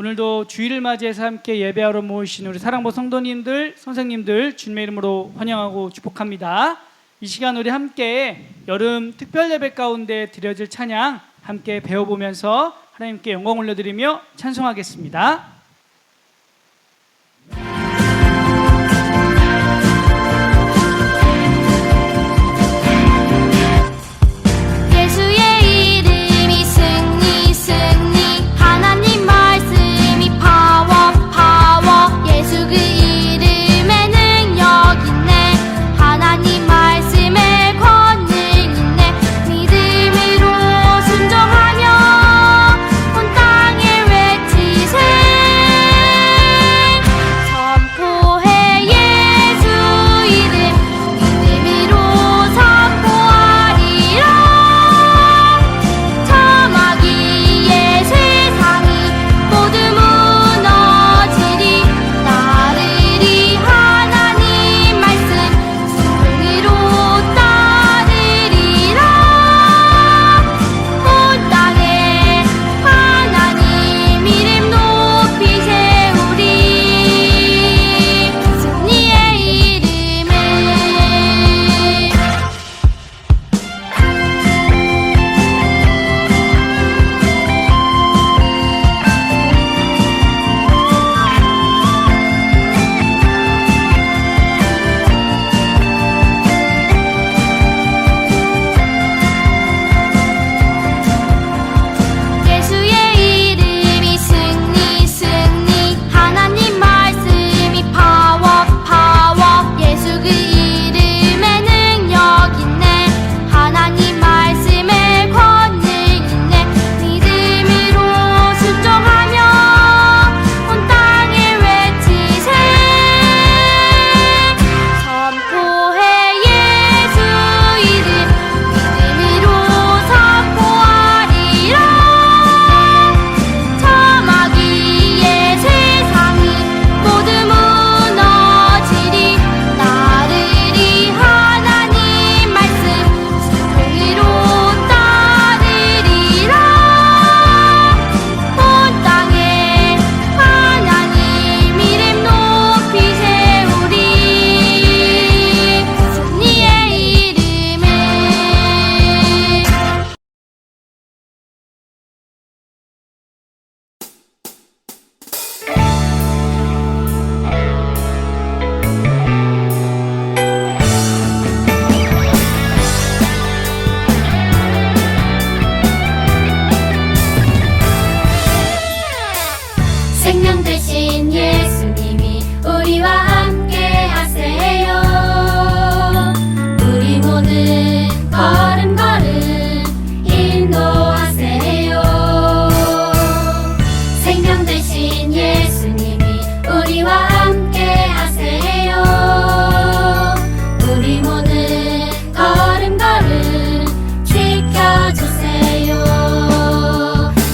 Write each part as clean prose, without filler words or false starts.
오늘도 주일을 맞이해서 함께 예배하러 모이신 우리 사랑부 성도님들, 선생님들 주님의 이름으로 환영하고 축복합니다. 이 시간 우리 함께 여름 특별 예배 가운데 드려질 찬양 함께 배워보면서 하나님께 영광 올려드리며 찬송하겠습니다.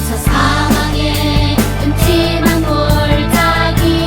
저 사망의 음침한 골짜기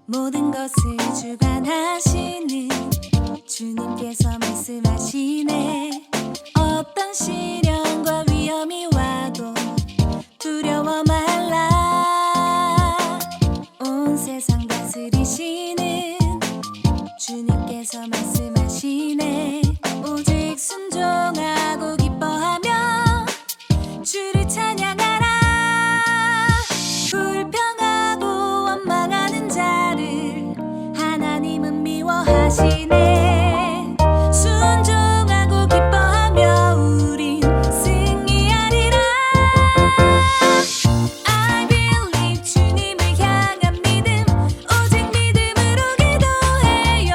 모든 것을 주관하시는 주님께서 말씀하시네. 어떤 시련과 위험이 와도 두려워 말라. 온 세상 다스리시는 주님께서 말씀하시네. 오직 순종하고 기뻐하며 주를 찬양하라. 불평하고 원망하는 자를 하나님은 미워하시네. 순종하고 기뻐하며 우린 승리하리라. I believe 주님을 향한 믿음 오직 믿음으로 기도해요.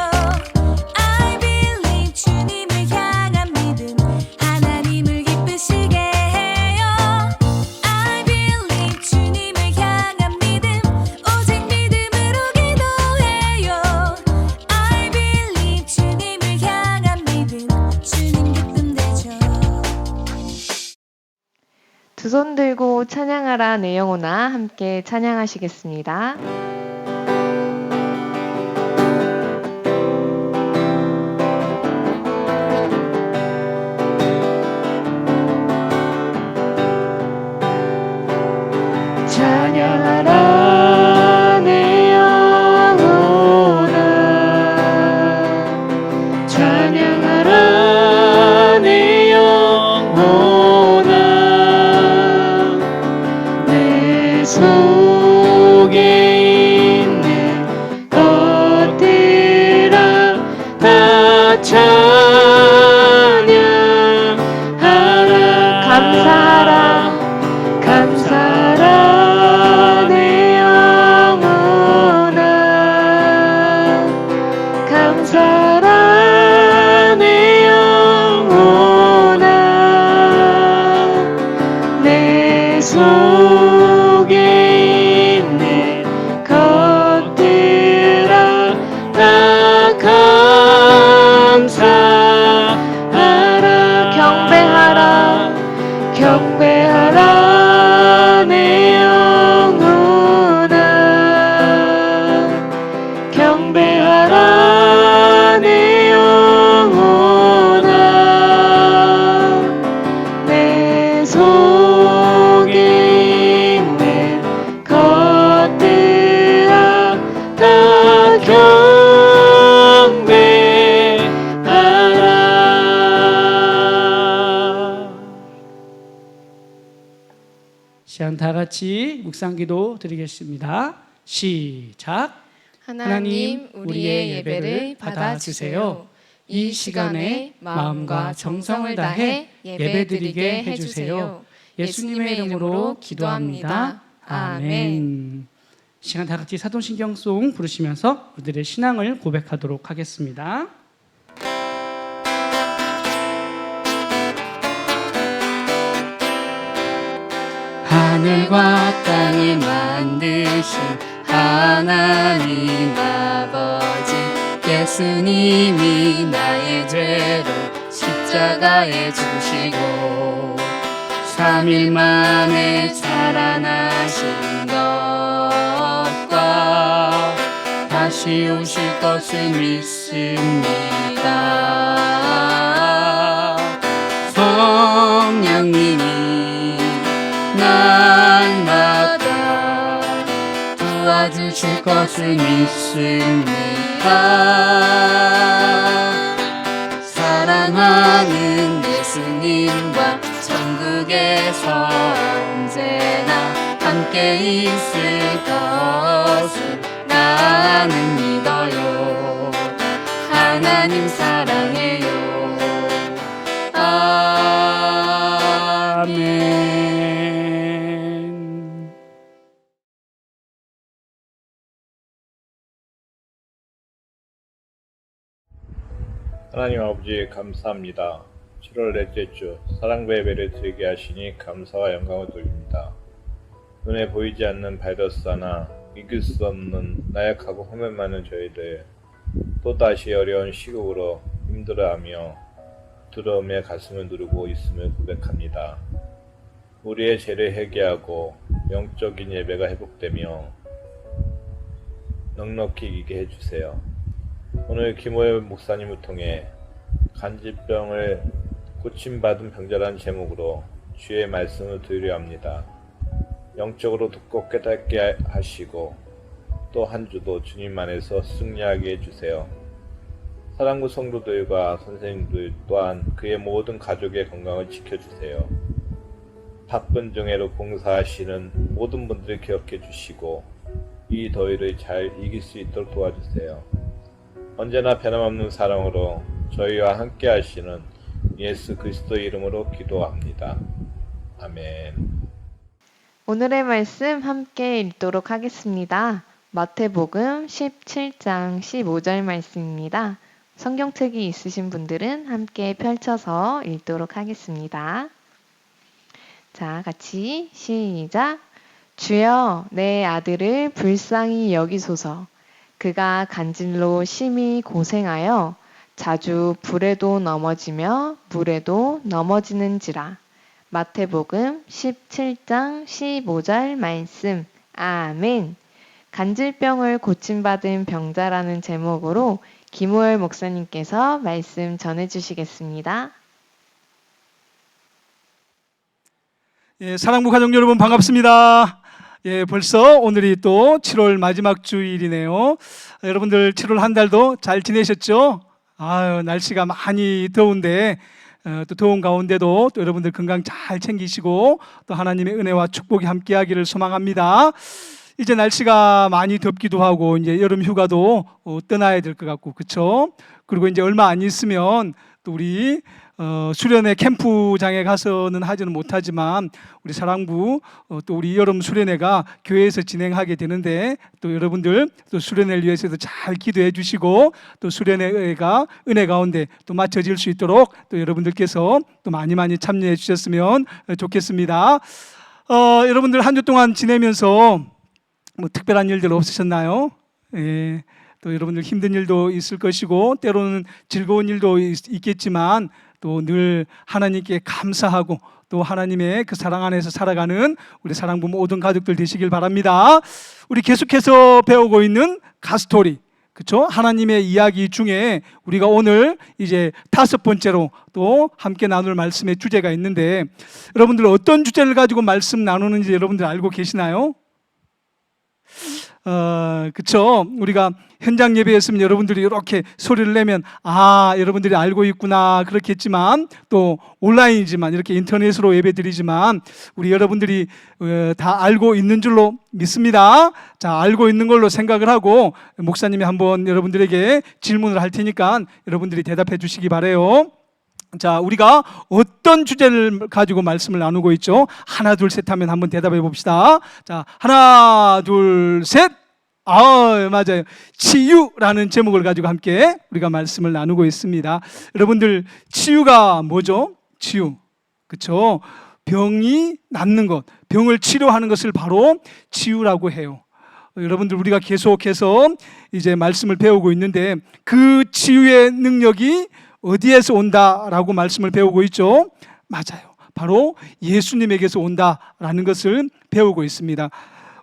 I believe 주님을 향한 믿음 하나님을 기쁘시게 해요. I believe 주님을 향한 믿음 오직 믿음으로 기도해요. I believe 주님을 향한 믿음 주님 기쁨되죠. 두 손 들고 찬양하라 내 영혼아 함께 찬양하시겠습니다. 찬양하라 내 영혼아 찬양하라 내 영혼아 내 속에 있는 것들아 다 찬양하라 감사하라 감사하라 내 영혼아 감사하라 내 영혼아 내 속에 있는 것들아 다 감사하라 경배하라 경배하라 내 영혼아 경배하라 내 영혼아 내 속에 있는 것들아 다 경배하라. 시간 다 같이 묵상기도 드리겠습니다. 시작. 하나님, 우리의 예배를 받아주세요. 이 시간에 마음과 정성을 다해 예배드리게 해주세요. 예수님의 이름으로 기도합니다. 아멘. 시간 다 같이 사도신경송 부르시면서 우리들의 신앙을 고백하도록 하겠습니다. 하늘과 땅을 만드신 하나님 아버지, 예수님이 나의 죄를 십자가에 주시고 3일 만에 살아나신 것과 다시 오실 것을 믿습니다. 성령님이 날마다 도와주실 것을 믿습니다. 사랑하는 예수님과 천국에서 언제나 함께 있을 것을 나는 믿어요. 하나님 사랑해요. 아멘. 하나님 아버지 감사합니다. 7월 넷째 주 사랑과 예배를 드리게 하시니 감사와 영광을 돌립니다. 눈에 보이지 않는 바이러스 하나, 이길 수 없는 나약하고 험한 많은 저희들 또다시 어려운 시국으로 힘들어하며 두려움에 가슴을 누르고 있음을 고백합니다. 우리의 죄를 회개하고 영적인 예배가 회복되며 넉넉히 이기게 해주세요. 오늘 김호열 목사님을 통해 간질병을 고침받은 병자라는 제목으로 주의 말씀을 드리려 합니다. 영적으로 듣고 깨닫게 하시고 또 한 주도 주님 안에서 승리하게 해주세요. 사랑구 성도들과 선생님들 또한 그의 모든 가족의 건강을 지켜주세요. 바쁜 정예로 봉사하시는 모든 분들을 기억해 주시고 이 더위를 잘 이길 수 있도록 도와주세요. 언제나 변함없는 사랑으로 저희와 함께 하시는 예수 그리스도의 이름으로 기도합니다. 아멘. 오늘의 말씀 함께 읽도록 하겠습니다. 마태복음 17장 15절 말씀입니다. 성경책이 있으신 분들은 함께 펼쳐서 읽도록 하겠습니다. 자, 같이 시작. 주여, 내 아들을 불쌍히 여기소서. 그가 간질로 심히 고생하여 자주 불에도 넘어지며 물에도 넘어지는지라. 마태복음 17장 15절 말씀. 아멘. 간질병을 고침받은 병자라는 제목으로 김호열 목사님께서 말씀 전해주시겠습니다. 예, 사랑부 가족 여러분 반갑습니다. 예, 벌써 오늘이 또 7월 마지막 주일이네요. 여러분들 7월 한 달도 잘 지내셨죠? 아유, 날씨가 많이 더운데 또 더운 가운데도 또 여러분들 건강 잘 챙기시고 또 하나님의 은혜와 축복이 함께하기를 소망합니다. 이제 날씨가 많이 덥기도 하고 이제 여름 휴가도 떠나야 될 것 같고, 그렇죠? 그리고 이제 얼마 안 있으면 또 우리 수련회 캠프장에 가서는 하지는 못하지만 우리 사랑부 또 우리 여름 수련회가 교회에서 진행하게 되는데 또 여러분들 또 수련회를 위해서도 잘 기도해 주시고 또 수련회가 은혜 가운데 또 맞춰질 수 있도록 또 여러분들께서 또 많이 참여해 주셨으면 좋겠습니다. 여러분들 한 주 동안 지내면서 뭐 특별한 일들 없으셨나요? 예, 또 여러분들 힘든 일도 있을 것이고 때로는 즐거운 일도 있겠지만 또 늘 하나님께 감사하고 또 하나님의 그 사랑 안에서 살아가는 우리 사랑부 모든 가족들 되시길 바랍니다. 우리 계속해서 배우고 있는 가스토리, 그렇죠? 하나님의 이야기 중에 우리가 오늘 이제 5번째로 또 함께 나눌 말씀의 주제가 있는데 여러분들 어떤 주제를 가지고 말씀 나누는지 여러분들 알고 계시나요? 그쵸? 우리가 현장 예배였으면 여러분들이 이렇게 소리를 내면 여러분들이 알고 있구나 그렇겠지만 또 온라인이지만 이렇게 인터넷으로 예배 드리지만 우리 여러분들이 다 알고 있는 줄로 믿습니다. 자, 알고 있는 걸로 생각을 하고 목사님이 한번 여러분들에게 질문을 할 테니까 여러분들이 대답해 주시기 바라요. 자, 우리가 어떤 주제를 가지고 말씀을 나누고 있죠? 하나, 둘, 셋 하면 한번 대답해 봅시다. 자, 하나, 둘, 셋. 맞아요. 치유라는 제목을 가지고 함께 우리가 말씀을 나누고 있습니다. 여러분들, 치유가 뭐죠? 치유. 그렇죠? 병이 낫는 것, 병을 치료하는 것을 바로 치유라고 해요. 여러분들, 우리가 계속해서 이제 말씀을 배우고 있는데 그 치유의 능력이 어디에서 온다라고 말씀을 배우고 있죠? 맞아요. 바로 예수님에게서 온다라는 것을 배우고 있습니다.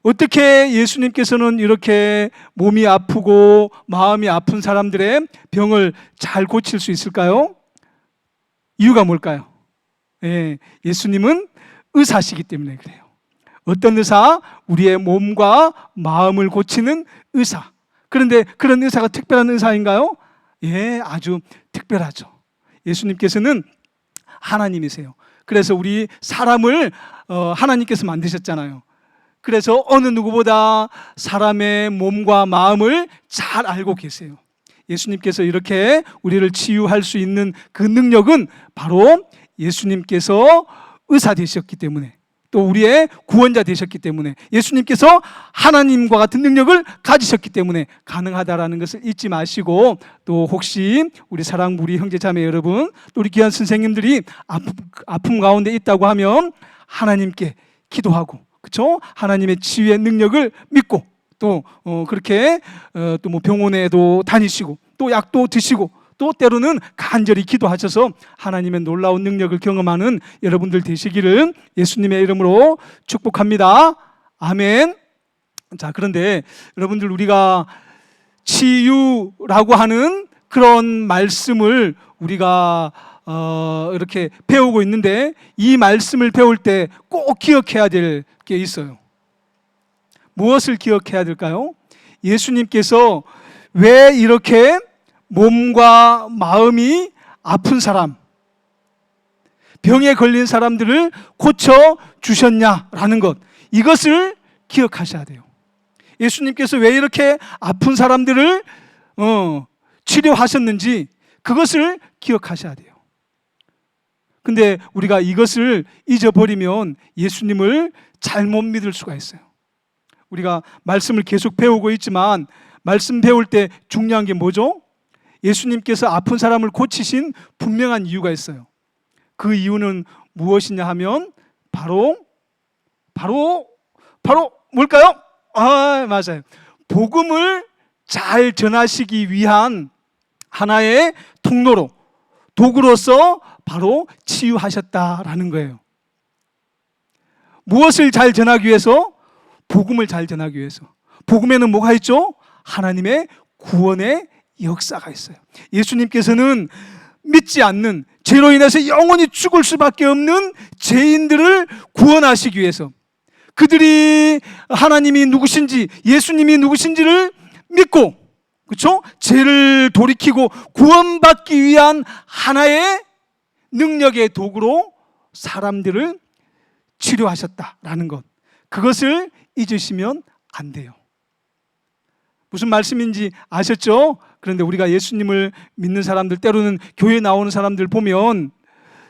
어떻게 예수님께서는 이렇게 몸이 아프고 마음이 아픈 사람들의 병을 잘 고칠 수 있을까요? 이유가 뭘까요? 예수님은 의사시기 때문에 그래요. 어떤 의사? 우리의 몸과 마음을 고치는 의사. 그런데 그런 의사가 특별한 의사인가요? 아주 특별하죠. 예수님께서는 하나님이세요. 그래서 우리 사람을 하나님께서 만드셨잖아요. 그래서 어느 누구보다 사람의 몸과 마음을 잘 알고 계세요. 예수님께서 이렇게 우리를 치유할 수 있는 그 능력은 바로 예수님께서 의사 되셨기 때문에 또 우리의 구원자 되셨기 때문에 예수님께서 하나님과 같은 능력을 가지셨기 때문에 가능하다라는 것을 잊지 마시고 또 혹시 우리 사랑부 우리 형제자매 여러분 또 우리 귀한 선생님들이 아픔 가운데 있다고 하면 하나님께 기도하고 그렇죠? 하나님의 치유의 능력을 믿고 또 그렇게 또 뭐 병원에도 다니시고 또 약도 드시고 또 때로는 간절히 기도하셔서 하나님의 놀라운 능력을 경험하는 여러분들 되시기를 예수님의 이름으로 축복합니다. 아멘. 자, 그런데 여러분들 우리가 치유라고 하는 그런 말씀을 우리가 이렇게 배우고 있는데 이 말씀을 배울 때 꼭 기억해야 될 게 있어요. 무엇을 기억해야 될까요? 예수님께서 왜 이렇게 몸과 마음이 아픈 사람, 병에 걸린 사람들을 고쳐 주셨냐라는 것, 이것을 기억하셔야 돼요. 예수님께서 왜 이렇게 아픈 사람들을 치료하셨는지 그것을 기억하셔야 돼요. 근데 우리가 이것을 잊어버리면 예수님을 잘못 믿을 수가 있어요. 우리가 말씀을 계속 배우고 있지만 말씀 배울 때 중요한 게 뭐죠? 예수님께서 아픈 사람을 고치신 분명한 이유가 있어요. 그 이유는 무엇이냐 하면 바로 뭘까요? 맞아요. 복음을 잘 전하시기 위한 하나의 통로로, 도구로서 바로 치유하셨다라는 거예요. 무엇을 잘 전하기 위해서? 복음을 잘 전하기 위해서. 복음에는 뭐가 있죠? 하나님의 구원의 역사가 있어요. 예수님께서는 믿지 않는, 죄로 인해서 영원히 죽을 수밖에 없는 죄인들을 구원하시기 위해서, 그들이 하나님이 누구신지, 예수님이 누구신지를 믿고, 그렇죠? 죄를 돌이키고 구원받기 위한 하나의 능력의 도구로 사람들을 치료하셨다라는 것, 그것을 잊으시면 안 돼요. 무슨 말씀인지 아셨죠? 그런데 우리가 예수님을 믿는 사람들, 때로는 교회 나오는 사람들 보면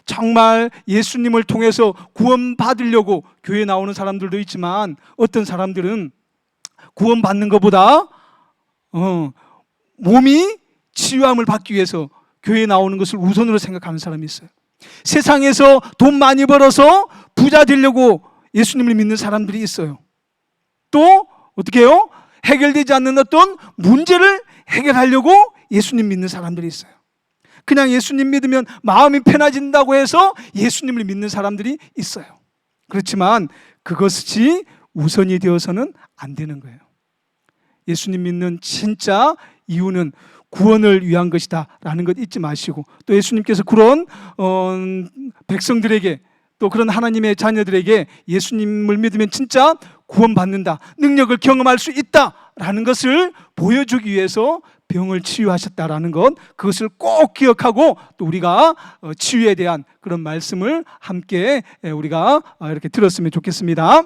정말 예수님을 통해서 구원받으려고 교회 나오는 사람들도 있지만 어떤 사람들은 구원받는 것보다 몸이 치유함을 받기 위해서 교회에 나오는 것을 우선으로 생각하는 사람이 있어요. 세상에서 돈 많이 벌어서 부자 되려고 예수님을 믿는 사람들이 있어요. 또 어떻게 해요? 해결되지 않는 어떤 문제를 해결하려고 예수님 믿는 사람들이 있어요. 그냥 예수님 믿으면 마음이 편해진다고 해서 예수님을 믿는 사람들이 있어요. 그렇지만 그것이 우선이 되어서는 안 되는 거예요. 예수님 믿는 진짜 이유는 구원을 위한 것이다 라는 것 잊지 마시고, 또 예수님께서 그런 백성들에게, 또 그런 하나님의 자녀들에게 예수님을 믿으면 진짜 구원받는다, 능력을 경험할 수 있다라는 것을 보여주기 위해서 병을 치유하셨다라는 것, 그것을 꼭 기억하고 또 우리가 치유에 대한 그런 말씀을 함께 우리가 이렇게 들었으면 좋겠습니다.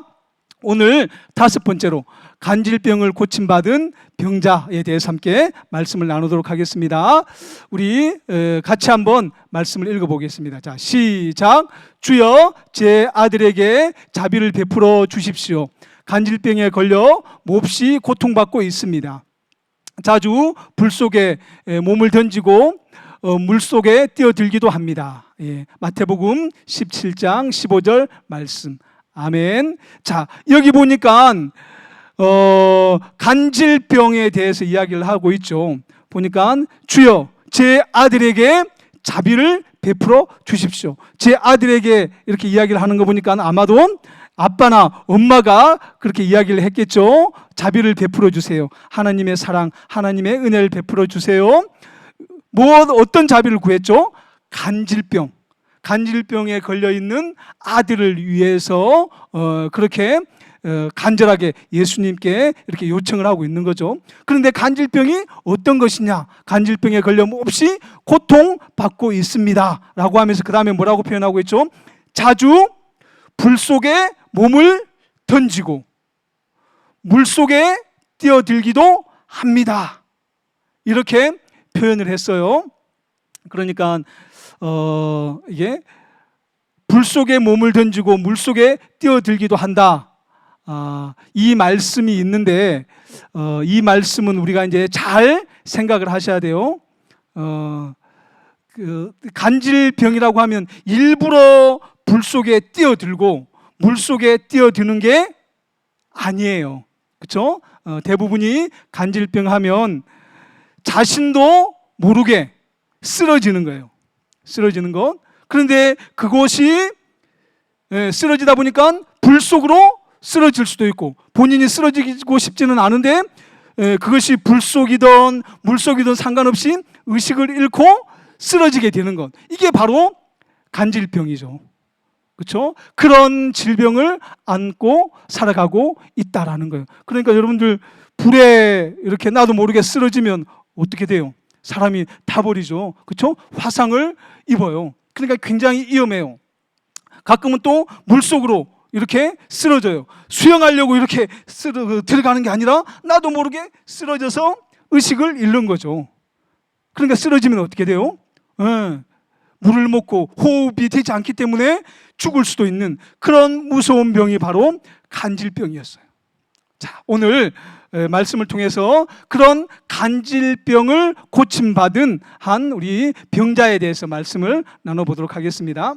오늘 5번째로 간질병을 고침받은 병자에 대해서 함께 말씀을 나누도록 하겠습니다. 우리 같이 한번 말씀을 읽어보겠습니다. 자, 시작. 주여, 제 아들에게 자비를 베풀어 주십시오. 간질병에 걸려 몹시 고통받고 있습니다. 자주 불 속에 몸을 던지고 물 속에 뛰어들기도 합니다. 마태복음 17장 15절 말씀. 아멘. 자, 여기 보니까 간질병에 대해서 이야기를 하고 있죠. 보니까 주여, 제 아들에게 자비를 베풀어 주십시오. 제 아들에게 이렇게 이야기를 하는 거 보니까 아마도 아빠나 엄마가 그렇게 이야기를 했겠죠. 자비를 베풀어 주세요. 하나님의 사랑, 하나님의 은혜를 베풀어 주세요. 어떤 자비를 구했죠? 간질병. 간질병에 걸려있는 아들을 위해서 그렇게 간절하게 예수님께 이렇게 요청을 하고 있는 거죠. 그런데 간질병이 어떤 것이냐? 간질병에 걸려 몹시 고통받고 있습니다 라고 하면서 그 다음에 뭐라고 표현하고 있죠? 자주 불 속에 몸을 던지고 물 속에 뛰어들기도 합니다. 이렇게 표현을 했어요. 그러니까 이게 불 속에 몸을 던지고 물 속에 뛰어들기도 한다. 이 말씀이 있는데 이 말씀은 우리가 이제 잘 생각을 하셔야 돼요. 그 간질병이라고 하면 일부러 불 속에 뛰어들고 물 속에 뛰어드는 게 아니에요. 그렇죠? 대부분이 간질병 하면 자신도 모르게 쓰러지는 거예요. 쓰러지는 것. 그런데 그것이 쓰러지다 보니까 불 속으로 쓰러질 수도 있고 본인이 쓰러지고 싶지는 않은데 그것이 불 속이든 물 속이든 상관없이 의식을 잃고 쓰러지게 되는 것. 이게 바로 간질병이죠. 그렇죠? 그런 질병을 안고 살아가고 있다라는 거예요. 그러니까 여러분들 불에 이렇게 나도 모르게 쓰러지면 어떻게 돼요? 사람이 타버리죠. 그렇죠? 화상을 입어요. 그러니까 굉장히 위험해요. 가끔은 또 물속으로 이렇게 쓰러져요. 수영하려고 이렇게 들어가는 게 아니라 나도 모르게 쓰러져서 의식을 잃는 거죠. 그러니까 쓰러지면 어떻게 돼요? 물을 먹고 호흡이 되지 않기 때문에 죽을 수도 있는 그런 무서운 병이 바로 간질병이었어요. 자, 오늘 말씀을 통해서 그런 간질병을 고침받은 한 우리 병자에 대해서 말씀을 나눠보도록 하겠습니다.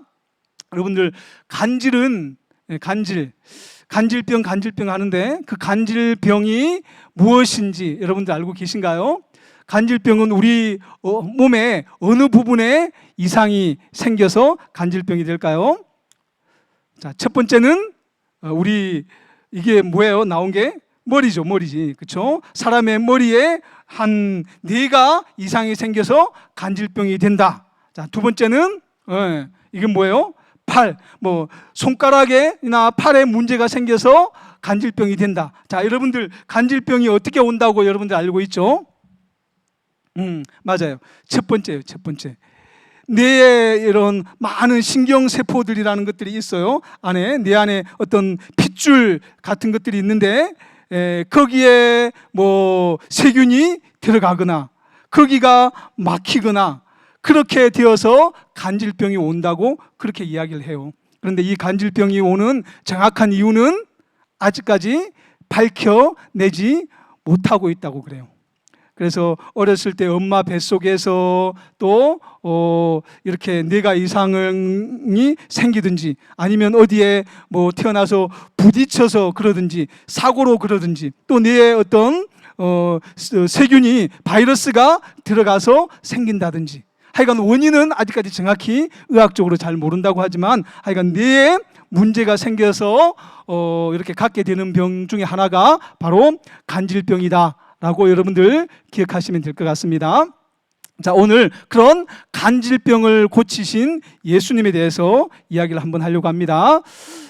여러분들 간질병 하는데 그 간질병이 무엇인지 여러분들 알고 계신가요? 간질병은 우리 몸의 어느 부분에 이상이 생겨서 간질병이 될까요? 자, 첫 번째는 우리 이게 뭐예요? 나온 게 머리죠, 머리지, 그렇죠? 사람의 머리에 한 4가 이상이 생겨서 간질병이 된다. 자, 두 번째는 이게 뭐예요? 팔, 손가락에나 팔에 문제가 생겨서 간질병이 된다. 자, 여러분들 간질병이 어떻게 온다고 여러분들 알고 있죠? 맞아요. 첫 번째예요, 첫 번째. 뇌에 이런 많은 신경세포들이라는 것들이 있어요. 뇌 안에 어떤 핏줄 같은 것들이 있는데 거기에 세균이 들어가거나 거기가 막히거나 그렇게 되어서 간질병이 온다고 그렇게 이야기를 해요. 그런데 이 간질병이 오는 정확한 이유는 아직까지 밝혀내지 못하고 있다고 그래요. 그래서 어렸을 때 엄마 뱃속에서 또 이렇게 뇌가 이상이 생기든지 아니면 어디에 태어나서 부딪혀서 그러든지 사고로 그러든지 또 뇌에 어떤 세균이 바이러스가 들어가서 생긴다든지 하여간 원인은 아직까지 정확히 의학적으로 잘 모른다고 하지만 하여간 뇌에 문제가 생겨서 이렇게 갖게 되는 병 중에 하나가 바로 간질병이다 라고 여러분들 기억하시면 될 것 같습니다. 자, 오늘 그런 간질병을 고치신 예수님에 대해서 이야기를 한번 하려고 합니다.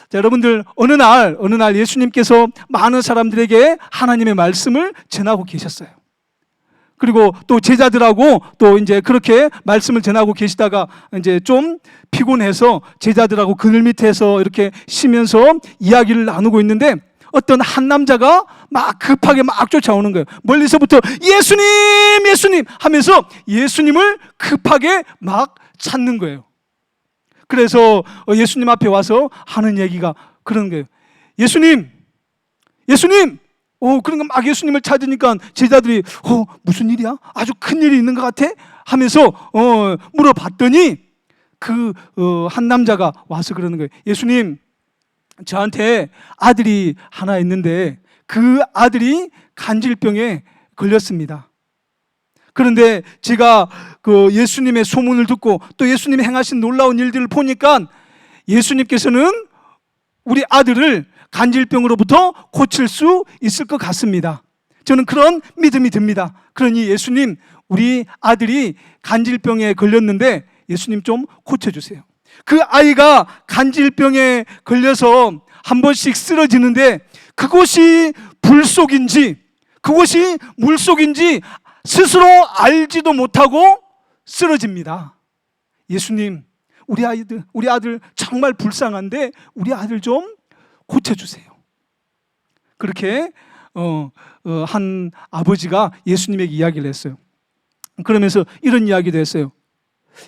자, 여러분들 어느 날 예수님께서 많은 사람들에게 하나님의 말씀을 전하고 계셨어요. 그리고 또 제자들하고 또 이제 그렇게 말씀을 전하고 계시다가 이제 좀 피곤해서 제자들하고 그늘 밑에서 이렇게 쉬면서 이야기를 나누고 있는데 어떤 한 남자가 막 급하게 막 쫓아오는 거예요. 멀리서부터 예수님, 예수님 하면서 예수님을 급하게 막 찾는 거예요. 그래서 예수님 앞에 와서 하는 얘기가 그런 거예요. 예수님, 예수님. 그러니까 막 예수님을 찾으니까 제자들이 무슨 일이야? 아주 큰 일이 있는 것 같아? 하면서 물어봤더니 그 한 남자가 와서 그러는 거예요. 예수님, 저한테 아들이 하나 있는데 그 아들이 간질병에 걸렸습니다. 그런데 제가 그 예수님의 소문을 듣고 또 예수님이 행하신 놀라운 일들을 보니까 예수님께서는 우리 아들을 간질병으로부터 고칠 수 있을 것 같습니다. 저는 그런 믿음이 듭니다. 그러니 예수님, 우리 아들이 간질병에 걸렸는데 예수님 좀 고쳐주세요. 그 아이가 간질병에 걸려서 한 번씩 쓰러지는데 그것이 불 속인지 그것이 물 속인지 스스로 알지도 못하고 쓰러집니다. 예수님, 우리 아들 정말 불쌍한데 우리 아들 좀 고쳐주세요. 그렇게 한 아버지가 예수님에게 이야기를 했어요. 그러면서 이런 이야기도 했어요.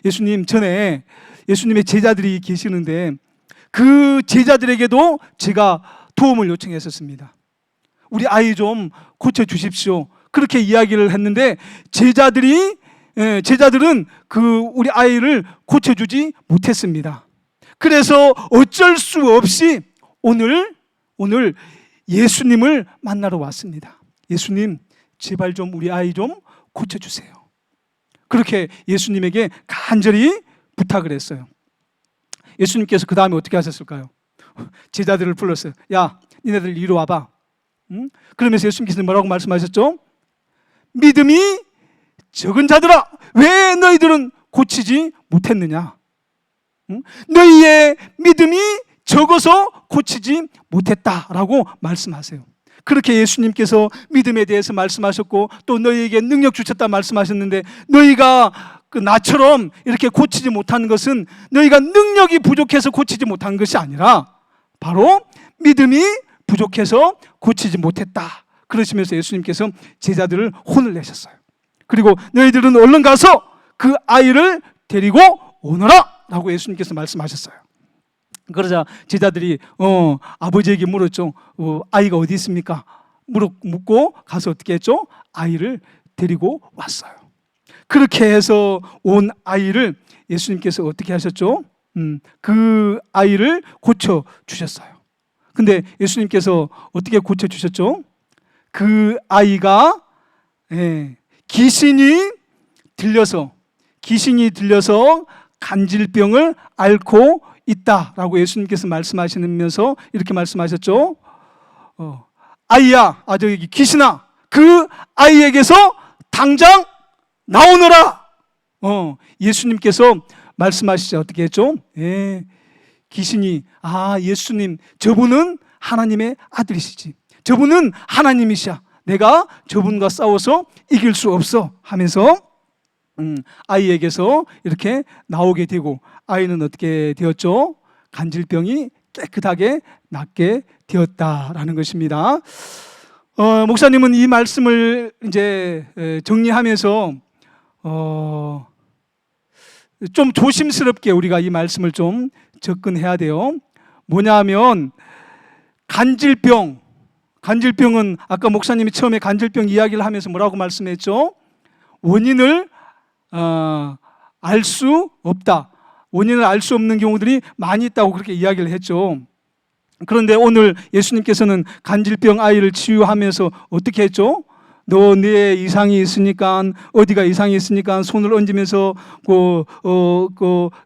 예수님, 전에 예수님의 제자들이 계시는데 그 제자들에게도 제가 도움을 요청했었습니다. 우리 아이 좀 고쳐주십시오. 그렇게 이야기를 했는데 제자들은 그 우리 아이를 고쳐주지 못했습니다. 그래서 어쩔 수 없이 오늘 예수님을 만나러 왔습니다. 예수님, 제발 좀 우리 아이 좀 고쳐주세요. 그렇게 예수님에게 간절히 부탁을 했어요. 예수님께서 그 다음에 어떻게 하셨을까요? 제자들을 불렀어요. 야, 니네들 이리 와봐. 응? 그러면서 예수님께서 뭐라고 말씀하셨죠? 믿음이 적은 자들아, 왜 너희들은 고치지 못했느냐? 응? 너희의 믿음이 적어서 고치지 못했다라고 말씀하세요. 그렇게 예수님께서 믿음에 대해서 말씀하셨고 또 너희에게 능력 주셨다 말씀하셨는데, 너희가 나처럼 이렇게 고치지 못한 것은 너희가 능력이 부족해서 고치지 못한 것이 아니라 바로 믿음이 부족해서 고치지 못했다. 그러시면서 예수님께서 제자들을 혼을 내셨어요. 그리고 너희들은 얼른 가서 그 아이를 데리고 오너라 라고 예수님께서 말씀하셨어요. 그러자 제자들이 아버지에게 물었죠. 아이가 어디 있습니까? 묻고 가서 어떻게 했죠? 아이를 데리고 왔어요. 그렇게 해서 온 아이를 예수님께서 어떻게 하셨죠? 그 아이를 고쳐주셨어요. 근데 예수님께서 어떻게 고쳐주셨죠? 그 아이가 귀신이 들려서 간질병을 앓고 있다라고 예수님께서 말씀하시면서 이렇게 말씀하셨죠. 아이야, 저기 귀신아, 그 아이에게서 당장 나오너라. 예수님께서 말씀하시죠. 어떻게 했죠? 귀신이 예수님, 저분은 하나님의 아들이시지. 저분은 하나님이시야. 내가 저분과 싸워서 이길 수 없어 하면서 아이에게서 이렇게 나오게 되고, 아이는 어떻게 되었죠? 간질병이 깨끗하게 낫게 되었다라는 것입니다. 목사님은 이 말씀을 이제 정리하면서 좀 조심스럽게 우리가 이 말씀을 좀 접근해야 돼요. 뭐냐면 간질병은 아까 목사님이 처음에 간질병 이야기를 하면서 뭐라고 말씀했죠? 원인을 알 수 없다. 원인을 알 수 없는 경우들이 많이 있다고 그렇게 이야기를 했죠. 그런데 오늘 예수님께서는 간질병 아이를 치유하면서 어떻게 했죠? 너 뇌에 이상이 있으니까, 어디가 이상이 있으니까 손을 얹으면서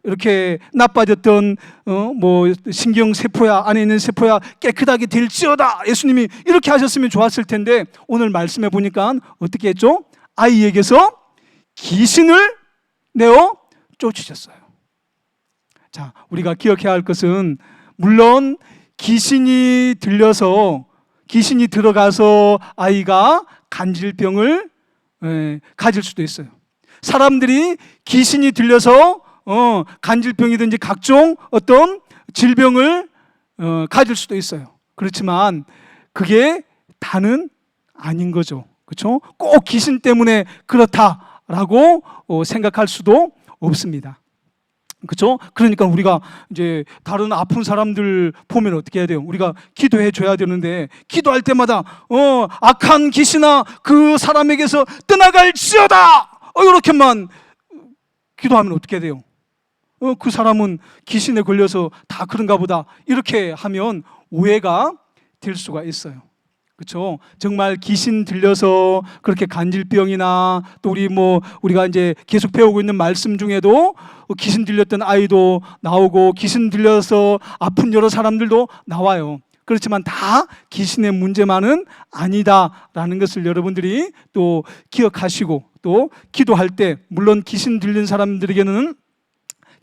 이렇게 나빠졌던 신경 세포야, 안에 있는 세포야 깨끗하게 될지어다. 예수님이 이렇게 하셨으면 좋았을 텐데 오늘 말씀해 보니까 어떻게 했죠? 아이에게서 귀신을 내어 쫓으셨어요. 자, 우리가 기억해야 할 것은, 물론 귀신이 들어가서 아이가 간질병을 가질 수도 있어요. 사람들이 귀신이 들려서 간질병이든지 각종 어떤 질병을 가질 수도 있어요. 그렇지만 그게 다는 아닌 거죠. 그렇죠? 꼭 귀신 때문에 그렇다라고 생각할 수도 없습니다. 그렇죠? 그러니까 우리가 이제 다른 아픈 사람들 보면 어떻게 해야 돼요? 우리가 기도해 줘야 되는데, 기도할 때마다 악한 귀신아 그 사람에게서 떠나갈지어다 이렇게만 기도하면 어떻게 돼요? 그 사람은 귀신에 걸려서 다 그런가 보다 이렇게 하면 오해가 될 수가 있어요. 그렇죠? 정말 귀신 들려서 그렇게 간질병이나 또 우리가 이제 계속 배우고 있는 말씀 중에도 귀신 들렸던 아이도 나오고 귀신 들려서 아픈 여러 사람들도 나와요. 그렇지만 다 귀신의 문제만은 아니다라는 것을 여러분들이 또 기억하시고, 또 기도할 때 물론 귀신 들린 사람들에게는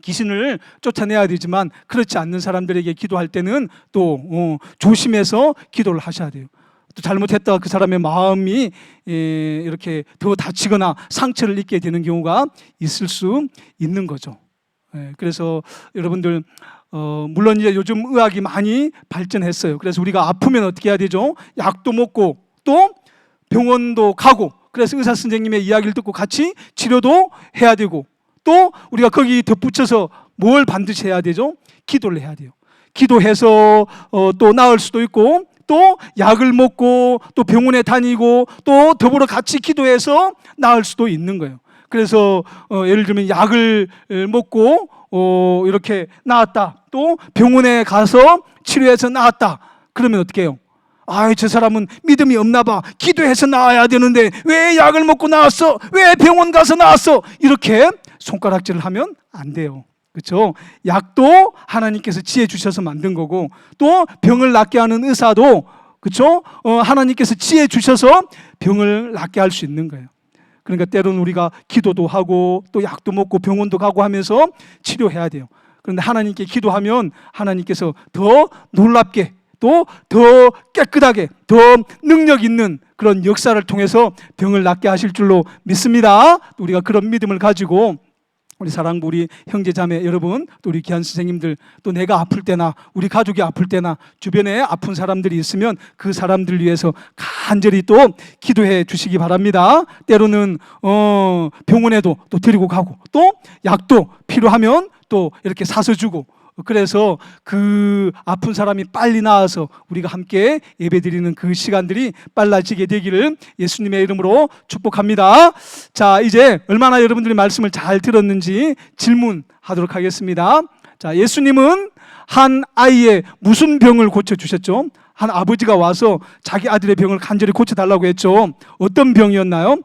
귀신을 쫓아내야 되지만 그렇지 않는 사람들에게 기도할 때는 또 조심해서 기도를 하셔야 돼요. 또 잘못했다가 그 사람의 마음이 이렇게 더 다치거나 상처를 입게 되는 경우가 있을 수 있는 거죠. 그래서 여러분들 물론 이제 요즘 의학이 많이 발전했어요. 그래서 우리가 아프면 어떻게 해야 되죠? 약도 먹고 또 병원도 가고, 그래서 의사 선생님의 이야기를 듣고 같이 치료도 해야 되고, 또 우리가 거기 덧붙여서 뭘 반드시 해야 되죠? 기도를 해야 돼요. 기도해서 또 나을 수도 있고, 또 약을 먹고 또 병원에 다니고 또 더불어 같이 기도해서 나을 수도 있는 거예요. 그래서 예를 들면 약을 먹고 이렇게 나았다, 또 병원에 가서 치료해서 나았다, 그러면 어떻게 해요? 아이, 저 사람은 믿음이 없나 봐. 기도해서 나아야 되는데 왜 약을 먹고 나왔어? 왜 병원 가서 나왔어? 이렇게 손가락질을 하면 안 돼요. 그렇죠? 약도 하나님께서 지혜 주셔서 만든 거고, 또 병을 낫게 하는 의사도, 그렇죠? 하나님께서 지혜 주셔서 병을 낫게 할 수 있는 거예요. 그러니까 때로는 우리가 기도도 하고 또 약도 먹고 병원도 가고 하면서 치료해야 돼요. 그런데 하나님께 기도하면 하나님께서 더 놀랍게, 또 더 깨끗하게, 더 능력 있는 그런 역사를 통해서 병을 낫게 하실 줄로 믿습니다. 우리가 그런 믿음을 가지고 우리 사랑부 우리 형제 자매 여러분, 또 우리 귀한 선생님들, 또 내가 아플 때나 우리 가족이 아플 때나 주변에 아픈 사람들이 있으면 그 사람들 위해서 간절히 또 기도해 주시기 바랍니다. 때로는 병원에도 또 데리고 가고, 또 약도 필요하면 또 이렇게 사서 주고, 그래서 그 아픈 사람이 빨리 나아서 우리가 함께 예배드리는 그 시간들이 빨라지게 되기를 예수님의 이름으로 축복합니다. 자, 이제 얼마나 여러분들이 말씀을 잘 들었는지 질문하도록 하겠습니다. 자, 예수님은 한 아이의 무슨 병을 고쳐주셨죠? 한 아버지가 와서 자기 아들의 병을 간절히 고쳐달라고 했죠. 어떤 병이었나요?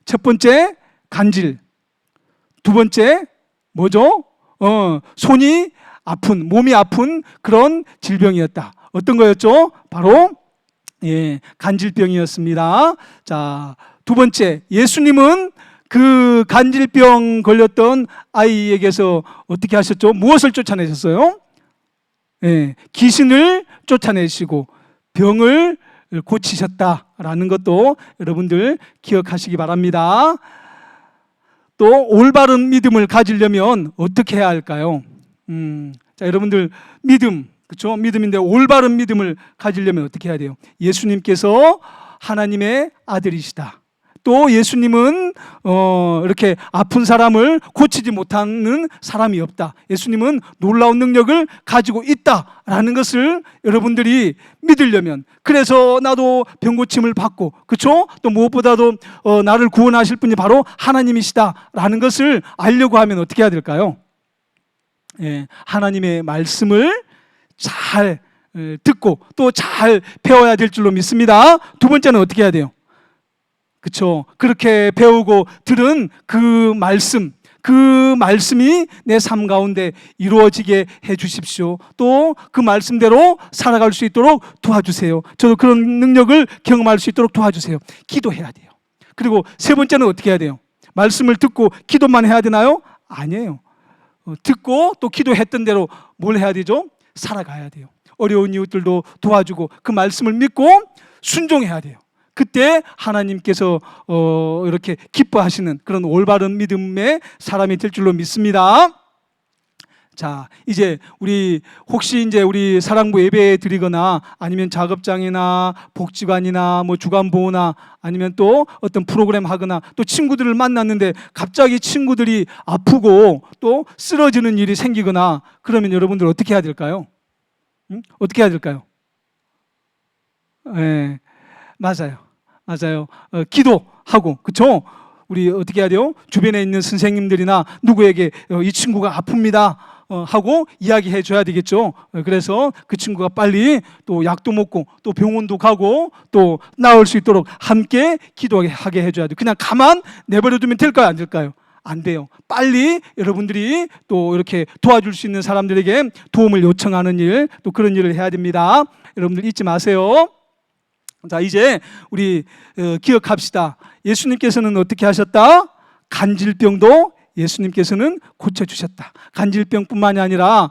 첫 번째, 간질. 두 번째, 뭐죠? 손이 아픈, 몸이 아픈 그런 질병이었다. 어떤 거였죠? 바로 간질병이었습니다. 자, 두 번째, 예수님은 그 간질병 걸렸던 아이에게서 어떻게 하셨죠? 무엇을 쫓아내셨어요? 귀신을 쫓아내시고 병을 고치셨다라는 것도 여러분들 기억하시기 바랍니다. 또 올바른 믿음을 가지려면 어떻게 해야 할까요? 자, 여러분들 믿음, 그렇죠? 믿음인데 올바른 믿음을 가지려면 어떻게 해야 돼요? 예수님께서 하나님의 아들이시다. 또 예수님은 이렇게 아픈 사람을 고치지 못하는 사람이 없다. 예수님은 놀라운 능력을 가지고 있다라는 것을 여러분들이 믿으려면, 그래서 나도 병 고침을 받고, 그렇죠? 또 무엇보다도 나를 구원하실 분이 바로 하나님이시다라는 것을 알려고 하면 어떻게 해야 될까요? 하나님의 말씀을 잘 듣고 또 잘 배워야 될 줄로 믿습니다. 두 번째는 어떻게 해야 돼요? 그렇죠? 그렇게 배우고 들은 그 말씀이 내 삶 가운데 이루어지게 해 주십시오. 또 그 말씀대로 살아갈 수 있도록 도와주세요. 저도 그런 능력을 경험할 수 있도록 도와주세요. 기도해야 돼요. 그리고 세 번째는 어떻게 해야 돼요? 말씀을 듣고 기도만 해야 되나요? 아니에요. 듣고 또 기도했던 대로 뭘 해야 되죠? 살아가야 돼요. 어려운 이웃들도 도와주고 그 말씀을 믿고 순종해야 돼요. 그때 하나님께서 이렇게 기뻐하시는 그런 올바른 믿음의 사람이 될 줄로 믿습니다. 자, 이제 우리 혹시 이제 우리 사랑부 예배 드리거나 아니면 작업장이나 복지관이나 뭐 주간보호나 아니면 또 어떤 프로그램 하거나 또 친구들을 만났는데 갑자기 친구들이 아프고 또 쓰러지는 일이 생기거나 그러면 여러분들 어떻게 해야 될까요? 어떻게 해야 될까요? 맞아요. 기도하고, 그렇죠? 우리 어떻게 해야 돼요? 주변에 있는 선생님들이나 누구에게 이 친구가 아픕니다 하고 이야기해 줘야 되겠죠. 그래서 그 친구가 빨리 또 약도 먹고 또 병원도 가고 또 나을 수 있도록 함께 기도하게 해줘야 돼요. 그냥 가만 내버려 두면 될까요? 안 될까요? 안 돼요. 빨리 여러분들이 또 이렇게 도와줄 수 있는 사람들에게 도움을 요청하는 일, 또 그런 일을 해야 됩니다. 여러분들 잊지 마세요. 자, 이제 우리 기억합시다. 예수님께서는 어떻게 하셨다? 간질병도 예수님께서는 고쳐주셨다. 간질병뿐만이 아니라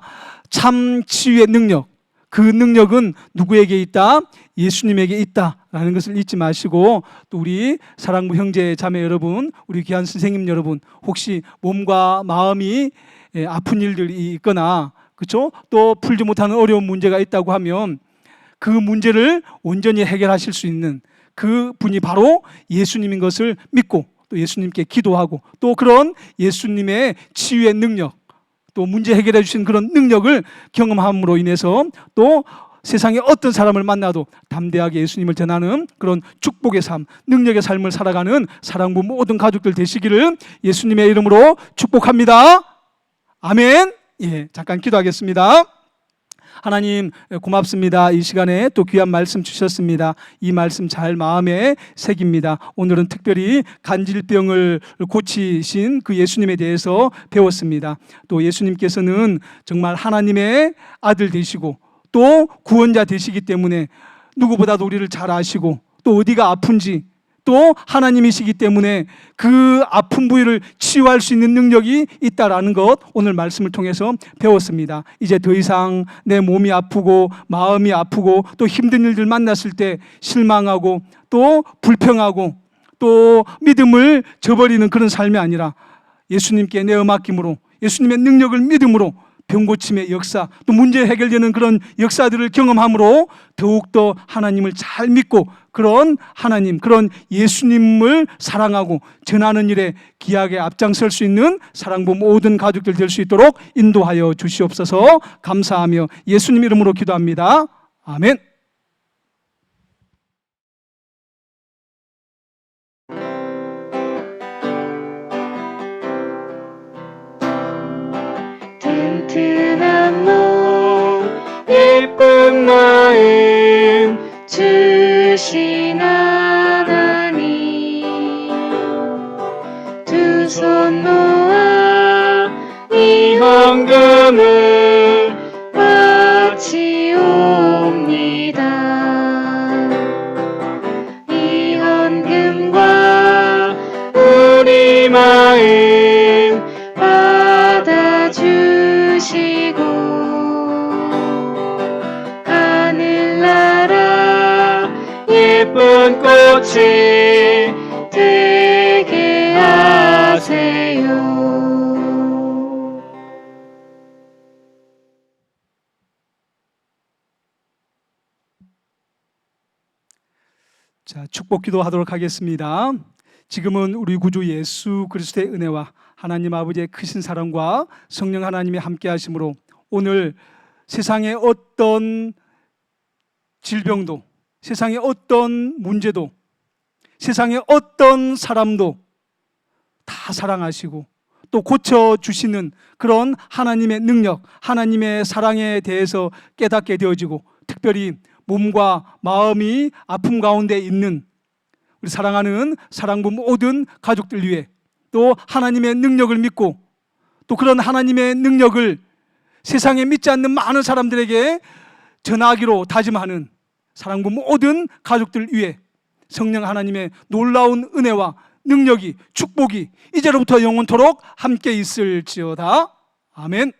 참 치유의 능력, 그 능력은 누구에게 있다? 예수님에게 있다라는 것을 잊지 마시고, 또 우리 사랑부 형제 자매 여러분, 우리 귀한 선생님 여러분, 혹시 몸과 마음이 아픈 일들이 있거나, 그렇죠? 또 풀지 못하는 어려운 문제가 있다고 하면 그 문제를 온전히 해결하실 수 있는 그 분이 바로 예수님인 것을 믿고 또 예수님께 기도하고 또 그런 예수님의 치유의 능력, 또 문제 해결해 주신 그런 능력을 경험함으로 인해서 또 세상에 어떤 사람을 만나도 담대하게 예수님을 전하는 그런 축복의 삶, 능력의 삶을 살아가는 사랑부 모든 가족들 되시기를 예수님의 이름으로 축복합니다. 아멘. 잠깐 기도하겠습니다. 하나님 고맙습니다. 이 시간에 또 귀한 말씀 주셨습니다. 이 말씀 잘 마음에 새깁니다. 오늘은 특별히 간질병을 고치신 그 예수님에 대해서 배웠습니다. 또 예수님께서는 정말 하나님의 아들 되시고 또 구원자 되시기 때문에 누구보다도 우리를 잘 아시고 또 어디가 아픈지 또 하나님이시기 때문에 그 아픈 부위를 치유할 수 있는 능력이 있다라는 것 오늘 말씀을 통해서 배웠습니다. 이제 더 이상 내 몸이 아프고 마음이 아프고 또 힘든 일들 만났을 때 실망하고 또 불평하고 또 믿음을 저버리는 그런 삶이 아니라 예수님께 내 맡김으로 예수님의 능력을 믿음으로 병고침의 역사 또 문제 해결되는 그런 역사들을 경험함으로 더욱더 하나님을 잘 믿고 그런 하나님 그런 예수님을 사랑하고 전하는 일에 귀하게 앞장설 수 있는 사랑부 모든 가족들 될 수 있도록 인도하여 주시옵소서. 감사하며 예수님 이름으로 기도합니다. 아멘. 튼튼한 몸 예쁜 마음 주신 하나님 두 손 모아 이 헌금을 바치옵니다. 이 헌금과 우리 마음 받아주시고 하늘나라 예쁜 꽃이 되게 하세요. 자, 축복 기도하도록 하겠습니다. 지금은 우리 구주 예수 그리스도의 은혜와 하나님 아버지의 크신 사랑과 성령 하나님의 함께 하심으로 오늘 세상의 어떤 질병도 세상의 어떤 문제도 세상의 어떤 사람도 다 사랑하시고 또 고쳐주시는 그런 하나님의 능력, 하나님의 사랑에 대해서 깨닫게 되어지고 특별히 몸과 마음이 아픔 가운데 있는 우리 사랑하는 사랑부 모든 가족들 위해 또 하나님의 능력을 믿고 또 그런 하나님의 능력을 세상에 믿지 않는 많은 사람들에게 전하기로 다짐하는 사랑부 모든 가족들 위해 성령 하나님의 놀라운 은혜와 능력이 축복이 이제로부터 영원토록 함께 있을지어다. 아멘.